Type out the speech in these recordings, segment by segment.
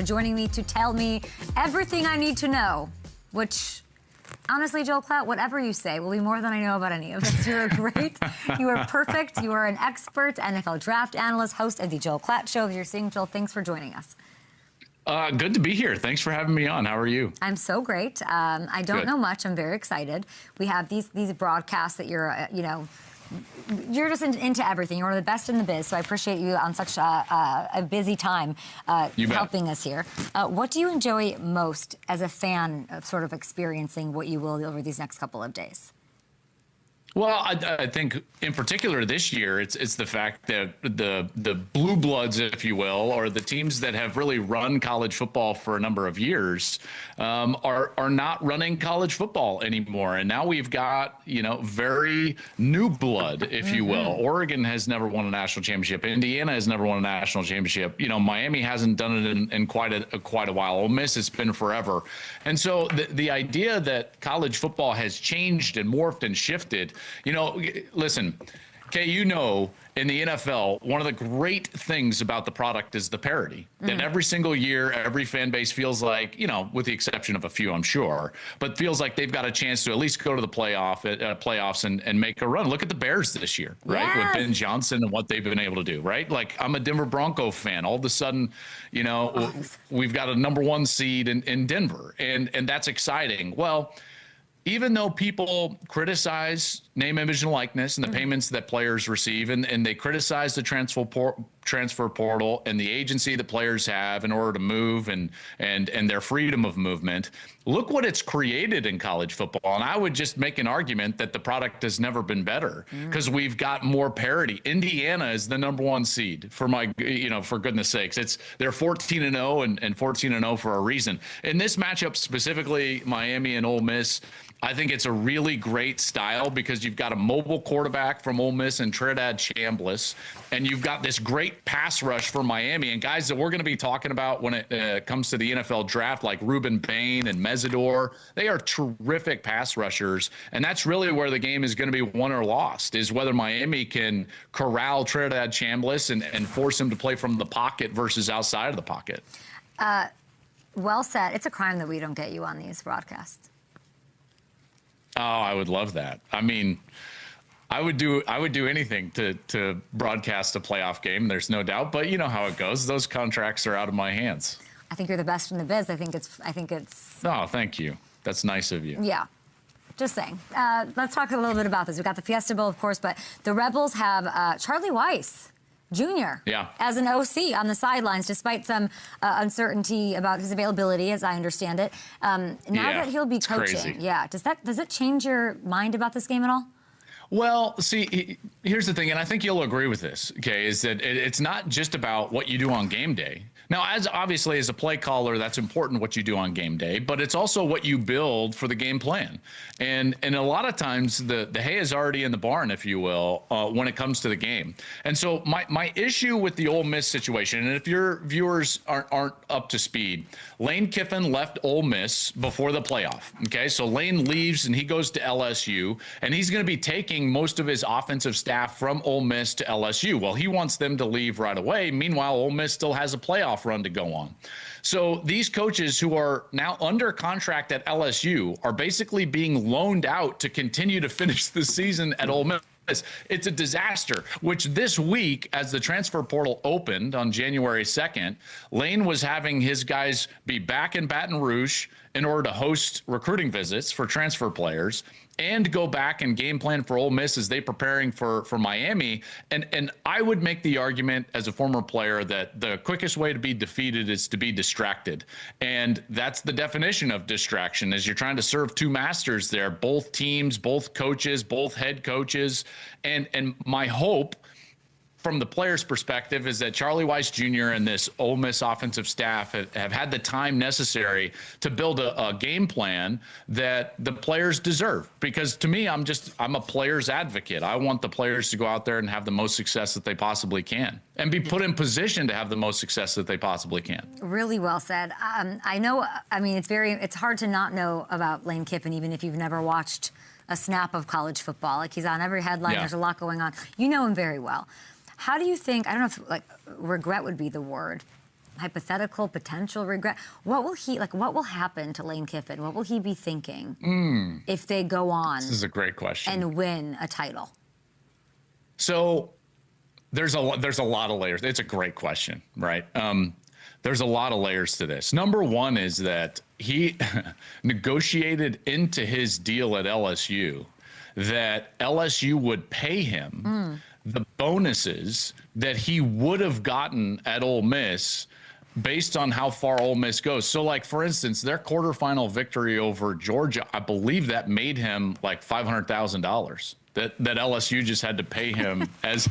joining me to tell me everything I need to know, which, honestly, Joel Klatt, whatever you say will be more than I know about any of this. You're great. You are perfect. You are an expert NFL draft analyst, host of the Joel Klatt Show. If you're seeing Joel, thanks for joining us. Good to be here. Thanks for having me on. How are you? I'm so great. I don't know much. I'm very excited. We have these broadcasts that you're, you're just into everything. You're one of the best in the biz, so I appreciate you on such a busy time helping us here. What do you enjoy most as a fan of sort of experiencing what you will over these next couple of days? Well, I think in particular this year, it's the fact that the blue bloods, if you will, or the teams that have really run college football for a number of years, are not running college football anymore. And now we've got, very new blood, if you will. Oregon has never won a national championship. Indiana has never won a national championship. Miami hasn't done it in quite a while. Ole Miss, it's been forever. And so the idea that college football has changed and morphed and shifted. Listen, Kay, in the NFL, one of the great things about the product is the parity. That every single year, every fan base feels like, with the exception of a few, I'm sure, but feels like they've got a chance to at least go to the playoffs and make a run. Look at the Bears this year, right? Yes. With Ben Johnson and what they've been able to do, right? Like, I'm a Denver Bronco fan. All of a sudden, we've got a #1 seed in Denver, and that's exciting. Well, even though people criticize name, image, and likeness and the payments that players receive, and they criticize the transfer portal and the agency that players have in order to move and their freedom of movement, look what it's created in college football. And I would just make an argument that the product has never been better because we've got more parity. Indiana is the #1 seed for for goodness sakes. They're 14-0 and 14-0 for a reason. In this matchup specifically, Miami and Ole Miss, I think it's a really great style because you've got a mobile quarterback from Ole Miss and Trinidad Chambliss, and you've got this great pass rush for Miami. And guys that we're going to be talking about when it comes to the NFL draft, like Ruben Bain and Mesidor, they are terrific pass rushers. And that's really where the game is going to be won or lost, is whether Miami can corral Trinidad Chambliss and force him to play from the pocket versus outside of the pocket. Well said. It's a crime that we don't get you on these broadcasts. Oh, I would love that. I mean, I would do anything to broadcast a playoff game. There's no doubt, but you know how it goes. Those contracts are out of my hands. I think you're the best in the biz. I think it's. Oh, thank you. That's nice of you. Yeah. Just saying. Let's talk a little bit about this. We've got the Fiesta Bowl, of course, but the Rebels have Charlie Weis Jr. As an OC on the sidelines, despite some uncertainty about his availability, as I understand it. Now that he'll be coaching, does it change your mind about this game at all? Well, see, here's the thing, and I think you'll agree with this, okay, is that it's not just about what you do on game day. Now, obviously, as a play caller, that's important what you do on game day, but it's also what you build for the game plan. And a lot of times, the hay is already in the barn, if you will, when it comes to the game. And so my issue with the Ole Miss situation, and if your viewers aren't up to speed, Lane Kiffin left Ole Miss before the playoff, okay? So Lane leaves, and he goes to LSU, and he's going to be taking most of his offensive staff from Ole Miss to LSU. Well, he wants them to leave right away. Meanwhile, Ole Miss still has a playoff run to go on. So these coaches who are now under contract at LSU are basically being loaned out to continue to finish the season at Ole Miss. It's a disaster, which this week, as the transfer portal opened on January 2nd, Lane was having his guys be back in Baton Rouge in order to host recruiting visits for transfer players and go back and game plan for Ole Miss as they preparing for Miami. And I would make the argument as a former player that the quickest way to be defeated is to be distracted. And that's the definition of distraction, is you're trying to serve two masters there, both teams, both coaches, both head coaches. And my hope from the player's perspective is that Charlie Weis Jr. and this Ole Miss offensive staff have had the time necessary to build a game plan that the players deserve. Because to me, I'm a player's advocate. I want the players to go out there and have the most success that they possibly can and be put in position to have the most success that they possibly can. Really well said. I know, I mean, it's hard to not know about Lane Kiffin, even if you've never watched a snap of college football. Like, he's on every headline. There's a lot going on. You know him very well. How do you think, I don't know if regret would be the word, hypothetical potential regret. What will happen to Lane Kiffin? What will he be thinking if they go on? This is a great question. And win a title. So there's a lot of layers. It's a great question, right? There's a lot of layers to this. Number one is that he negotiated into his deal at LSU that LSU would pay him the bonuses that he would have gotten at Ole Miss based on how far Ole Miss goes. So, like, for instance, their quarterfinal victory over Georgia, I believe that made him like $500,000 that LSU just had to pay him as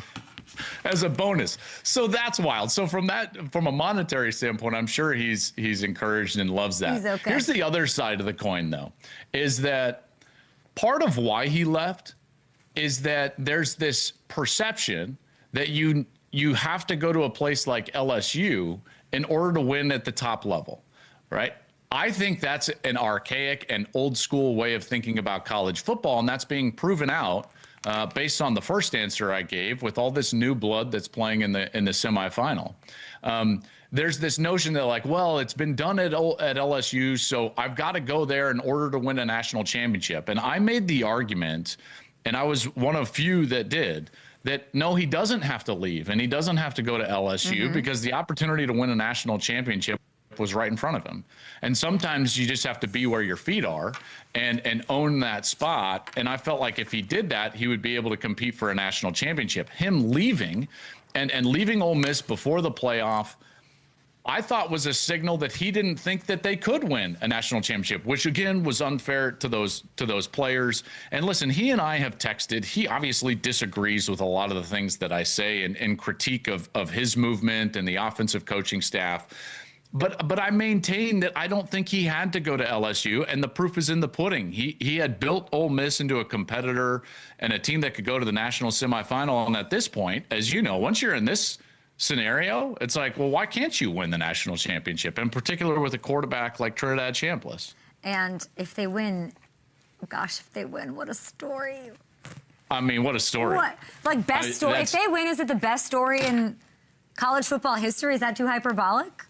a bonus. So that's wild. So from a monetary standpoint, I'm sure he's encouraged and loves that. He's okay. Here's the other side of the coin, though, is that part of why he left is that there's this perception that you have to go to a place like LSU in order to win at the top level, right? I think that's an archaic and old school way of thinking about college football, and that's being proven out based on the first answer I gave with all this new blood that's playing in the semifinal. There's this notion that, like, well, it's been done at LSU, so I've got to go there in order to win a national championship. And I made the argument, and I was one of few that did, that no, he doesn't have to leave, and he doesn't have to go to LSU because the opportunity to win a national championship was right in front of him. And sometimes you just have to be where your feet are and own that spot. And I felt like if he did that, he would be able to compete for a national championship. Him leaving and leaving Ole Miss before the playoff, I thought was a signal that he didn't think that they could win a national championship, which again was unfair to those players. And listen, he and I have texted. He obviously disagrees with a lot of the things that I say and critique of his movement and the offensive coaching staff. But I maintain that I don't think he had to go to LSU, and the proof is in the pudding. He had built Ole Miss into a competitor and a team that could go to the national semifinal. And at this point, as you know, once you're in this scenario, it's like, well, why can't you win the national championship, in particular with a quarterback like Trinidad Chambliss? And if they win, gosh, if they win, what a story. I mean, what a story. What? Like, best story. If they win, is it the best story in college football history? Is that too hyperbolic?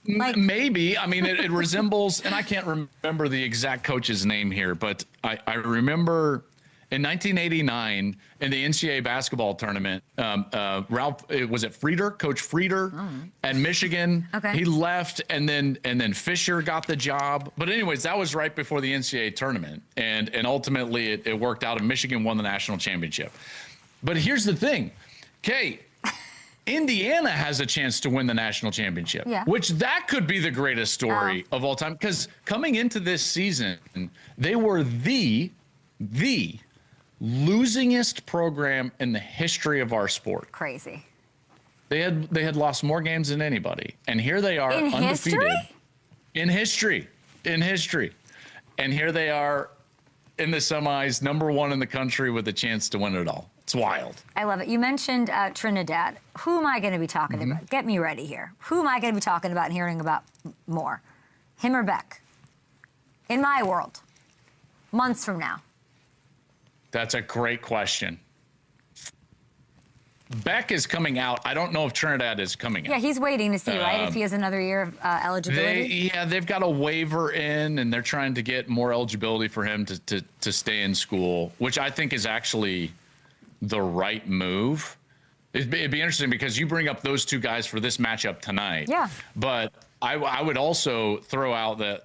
Like, maybe. I mean, it resembles, and I can't remember the exact coach's name here, but I remember in 1989 in the NCAA basketball tournament, Ralph, was it Frieder, Coach Frieder at Michigan? Okay. He left, and then Fisher got the job. But anyways, that was right before the NCAA tournament, and ultimately it worked out, and Michigan won the national championship. But here's the thing, Kay. Indiana has a chance to win the national championship, which that could be the greatest story of all time. Because coming into this season, they were the losingest program in the history of our sport. Crazy. They had lost more games than anybody, and here they are in undefeated history? in history, and here they are in the semis, #1 in the country with a chance to win it all. It's wild. I love it. You mentioned Trinidad. Who am I going to be talking about? Get me ready here. Who am I going to be talking about and hearing about more? Him or Beck? In my world, months from now. That's a great question. Beck is coming out. I don't know if Trinidad is coming out. Yeah, he's waiting to see, right, if he has another year of eligibility. They've got a waiver in, and they're trying to get more eligibility for him to stay in school, which I think is actually the right move. It'd be interesting because you bring up those two guys for this matchup tonight. Yeah. But I would also throw out that,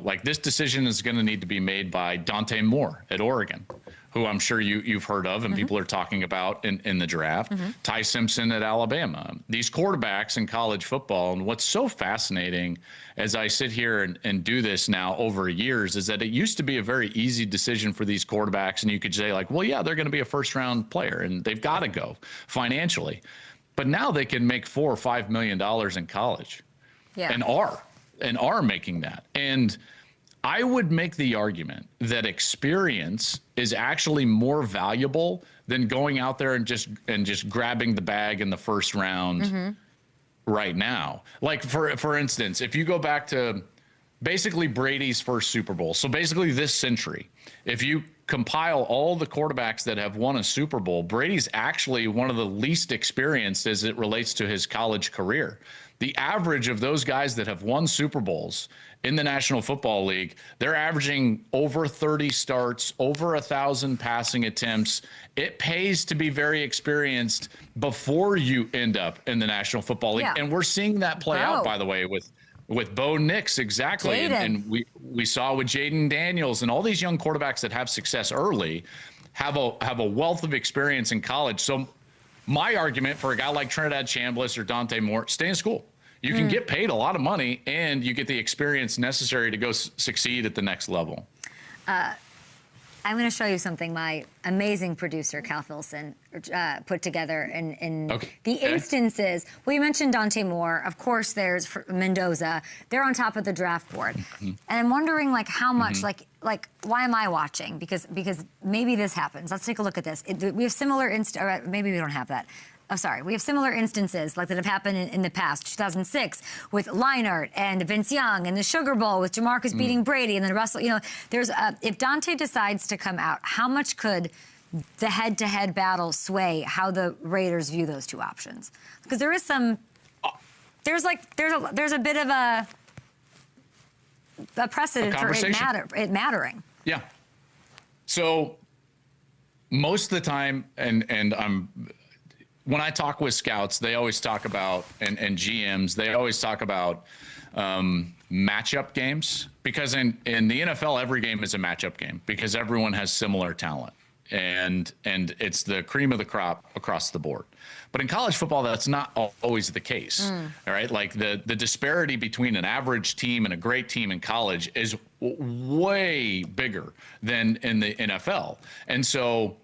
like, this decision is going to need to be made by Dante Moore at Oregon, who I'm sure you've heard of and people are talking about in the draft. Ty Simpson at Alabama. These quarterbacks in college football, and what's so fascinating as I sit here and do this now over years is that it used to be a very easy decision for these quarterbacks, and you could say, like, well, yeah, they're going to be a first-round player, and they've got to go financially. But now they can make $4 or $5 million in college, and are making that. And I would make the argument that experience is actually more valuable than going out there and just grabbing the bag in the first round right now. Like, for instance, if you go back to basically Brady's first Super Bowl. So basically this century, if you compile all the quarterbacks that have won a Super Bowl, Brady's actually one of the least experienced as it relates to his college career. The average of those guys that have won Super Bowls in the National Football League, they're averaging over 30 starts, over 1,000 passing attempts. It pays to be very experienced before you end up in the National Football League. Yeah. And we're seeing that play out, by the way, with Bo Nix, exactly. And we saw with Jaden Daniels and all these young quarterbacks that have success early have a wealth of experience in college. So my argument for a guy like Trinidad Chambliss or Dante Moore, stay in school. You can get paid a lot of money, and you get the experience necessary to go succeed at the next level. I'm going to show you something my amazing producer, Cal Filson, put together in the instances. Well, you mentioned Dante Moore. Of course, there's Mendoza. They're on top of the draft board. And I'm wondering, like, how much, like, why am I watching? Because maybe this happens. Let's take a look at this. We have similar or maybe we don't have that. Oh, sorry. We have similar instances like that have happened in the past. 2006 with Leinart and Vince Young, and the Sugar Bowl with Jamarcus beating Brady, and then Russell. You know, there's if Dante decides to come out, how much could the head-to-head battle sway how the Raiders view those two options? Because there is some, there's a bit of a precedent for it mattering. Yeah. So most of the time, and when I talk with scouts, they always talk about, and GMs, they always talk about matchup games, because in the NFL, every game is a matchup game because everyone has similar talent, and it's the cream of the crop across the board. But in college football, that's not always the case. All right, like the disparity between an average team and a great team in college is way bigger than in the NFL, and so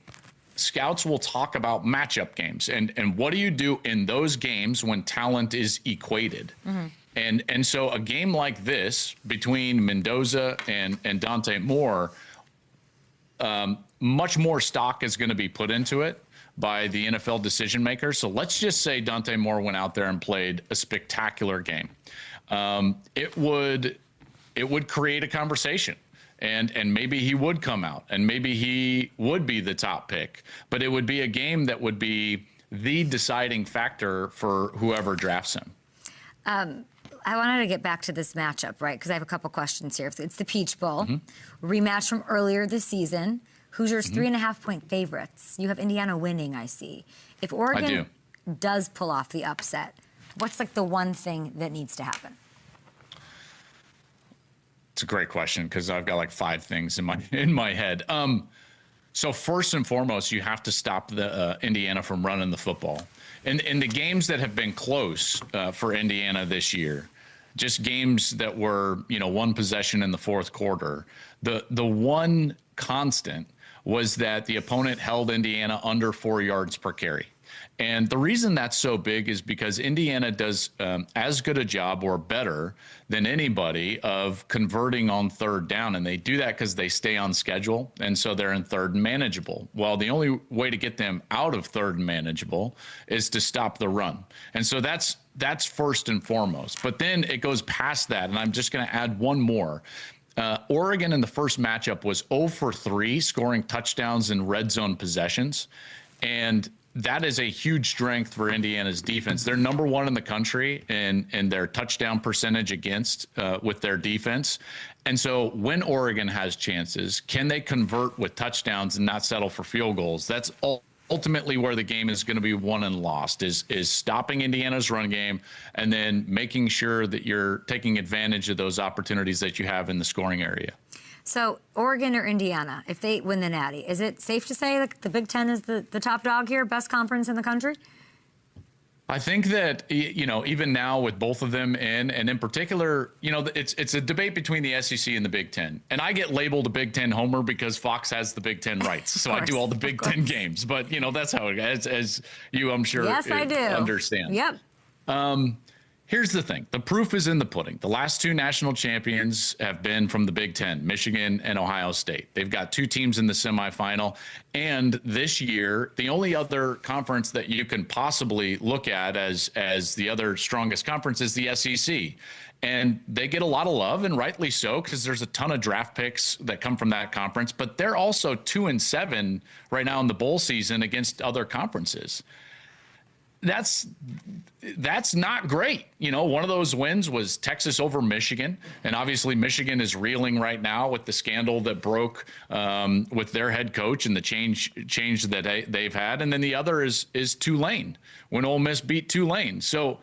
scouts will talk about matchup games and what do you do in those games when talent is equated. And so a game like this between Mendoza and Dante Moore, much more stock is going to be put into it by the NFL decision makers. So let's just say Dante Moore went out there and played a spectacular game. It would create a conversation. And maybe he would come out, and maybe he would be the top pick, but it would be a game that would be the deciding factor for whoever drafts him. I wanted to get back to this matchup, right? Because I have a couple questions here. It's the Peach Bowl, rematch from earlier this season. Hoosiers 3.5-point favorites. You have Indiana winning, I see. If Oregon does pull off the upset, what's like the one thing that needs to happen? It's a great question because I've got like 5 things in my head. So first and foremost, you have to stop the Indiana from running the football. And in the games that have been close for Indiana this year, just games that were, one possession in the fourth quarter, the one constant was that the opponent held Indiana under 4 yards per carry. And the reason that's so big is because Indiana does as good a job or better than anybody of converting on third down. And they do that because they stay on schedule. And so they're in third and manageable. Well, the only way to get them out of third and manageable is to stop the run. And so that's first and foremost. But then it goes past that. And I'm just going to add one more. Oregon in the first matchup was 0 for 3 scoring touchdowns in red zone possessions. And that is a huge strength for Indiana's defense. They're number 1 in the country in their touchdown percentage against with their defense. And so when Oregon has chances, can they convert with touchdowns and not settle for field goals? That's ultimately where the game is going to be won and lost, is stopping Indiana's run game and then making sure that you're taking advantage of those opportunities that you have in the scoring area. So Oregon or Indiana, if they win the Natty, is it safe to say that the Big Ten is the top dog here, best conference in the country? I think that, even now with both of them and in particular, it's a debate between the SEC and the Big Ten. And I get labeled a Big Ten homer because Fox has the Big Ten rights. So I do all the Big Ten games. But, that's how it is, as you, I'm sure, yes, I do. Understand. Yep. Here's the thing. The proof is in the pudding. The last two national champions have been from the Big Ten, Michigan and Ohio State. They've got two teams in the semifinal. And this year, the only other conference that you can possibly look at as the other strongest conference is the SEC. And they get a lot of love, and rightly so, because there's a ton of draft picks that come from that conference. But they're also 2-7 right now in the bowl season against other conferences. That's not great. You know, one of those wins was Texas over Michigan. And obviously Michigan is reeling right now with the scandal that broke with their head coach and the change that they've had. And then the other is Tulane, when Ole Miss beat Tulane. So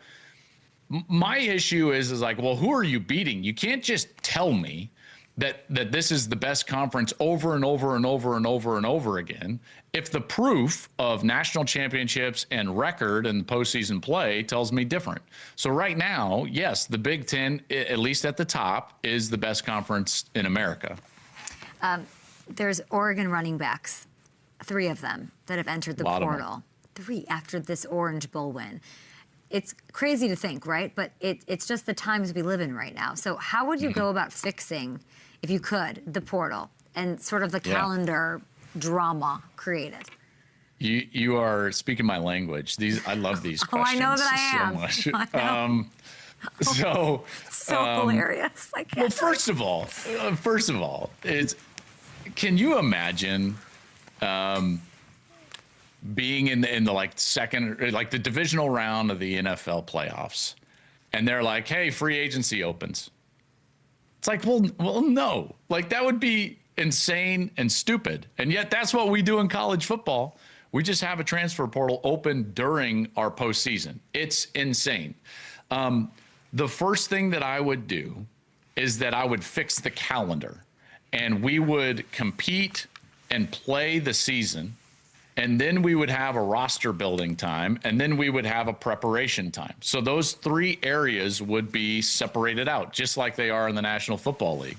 my issue is like, well, who are you beating? You can't just tell me that this is the best conference over and over and over and over and over again, if the proof of national championships and record and postseason play tells me different. So right now, yes, the Big Ten, at least at the top, is the best conference in America. There's Oregon running backs, 3 of them that have entered the portal. 3 after this Orange Bowl win. It's crazy to think, right? But it's just the times we live in right now. So how would you go about fixing, if you could, the portal and sort of the calendar drama created? You are speaking my language. I love these questions. I know that I am. So much. So hilarious. Well, first of all, can you imagine being in the second, the divisional round of the NFL playoffs, and they're like, hey, free agency opens. It's like, well, no, that would be insane and stupid. And yet that's what we do in college football. We just have a transfer portal open during our postseason. It's insane. The first thing that I would do is that I would fix the calendar, and we would compete and play the season. And then we would have a roster building time, and then we would have a preparation time. So those 3 areas would be separated out, just like they are in the National Football League.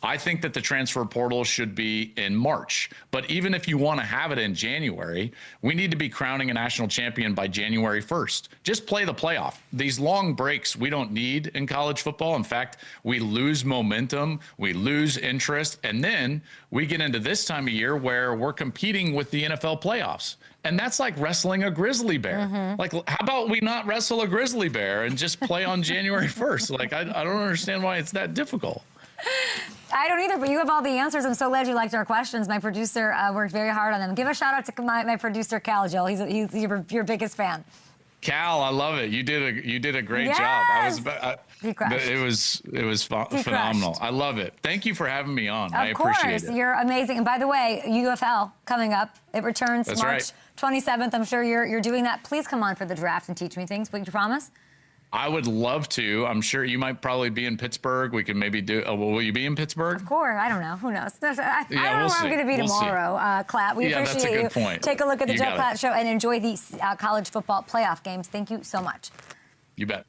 I think that the transfer portal should be in March. But even if you want to have it in January, we need to be crowning a national champion by January 1st. Just play the playoff. These long breaks we don't need in college football. In fact, we lose momentum, we lose interest, and then we get into this time of year where we're competing with the NFL playoffs. And that's like wrestling a grizzly bear. How about we not wrestle a grizzly bear and just play on January 1st? I don't understand why it's that difficult. I don't either, but you have all the answers. I'm so glad you liked our questions. My producer worked very hard on them. Give a shout out to my producer, Cal, Jill. He's your biggest fan. Cal, I love it. You did a great job. It was phenomenal. I love it. Thank you for having me on. I appreciate it. You're amazing. And by the way, UFL coming up. It returns March 27th. I'm sure you're doing that. Please come on for the draft and teach me things. Will you promise? I would love to. I'm sure you might probably be in Pittsburgh. We can maybe do. Will you be in Pittsburgh? Of course. I don't know. Who knows? I don't know where I'm going to be tomorrow, Klatt. We appreciate that's a good point. Take a look at the Joe Klatt Show and enjoy the college football playoff games. Thank you so much. You bet.